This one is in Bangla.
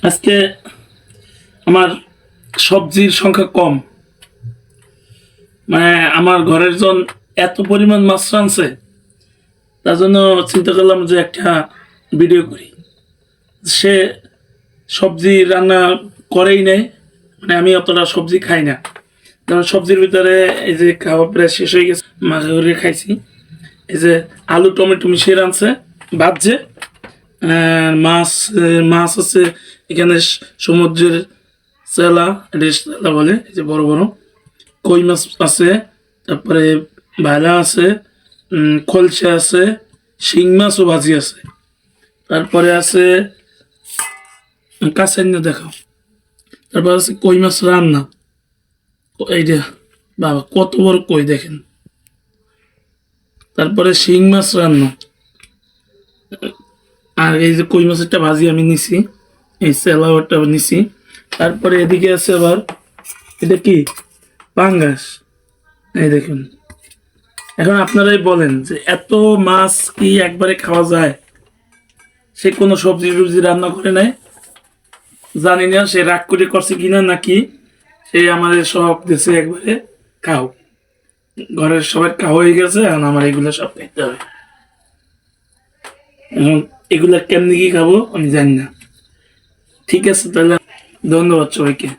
আজকে আমার সবজির সংখ্যা কম, মানে আমার ঘরের জন এত পরিমাণ মাছ রাঁধছে, তার জন্য চিন্তা করলাম যে একটা ভিডিও করি। সে সবজি রান্না করেই নেই, মানে আমি অতটা সবজি খাই না, কারণ সবজির ভিতরে এই যে খাওয়া প্রায় শেষ হয়ে গেছে, মাছ ধরে খাইছি। এই যে আলু টমেটো মিশিয়ে রাঁধছে, ভাজছে। মাছ মাছ আছে এখানে, সমুদ্রের চেলা, এটা চেলা বলে, এই যে বড় বড় কই মাছ আছে, তারপরে ভালা আছে, খলসা আছে, শিং মাছও ভাজি আছে, তারপরে আছে কাঁচাইনা দেখাও, তারপর আছে কই মাছ রান্না। এইটা বাবা কত বড় কই দেখেন, তারপরে শিং মাছ রান্না, আর এই যে কই মাছেরটা ভাজি আমি নিছি, এই চেলাওয়ারটা নিছি। তারপরে এদিকে আছে আবার, এটা কি পাঙ্গাস, এই দেখুন। এখন আপনারাই বলেন যে এত মাছ কি একবারে খাওয়া যায়? সে কোনো সবজি টবজি রান্না করে নাই, জানি না সে রাগ করে করছে কিনা, নাকি সে আমাদের সব দেশে একবারে খাও, ঘরের সবাই খাওয়া হয়ে গেছে, এখন আমার এগুলো সব খাইতে হবে। এখন এগুলা কেমনি কি খাবো আমি জানি না। ঠিক আছে, তাহলে ধন্যবাদ সবাইকে।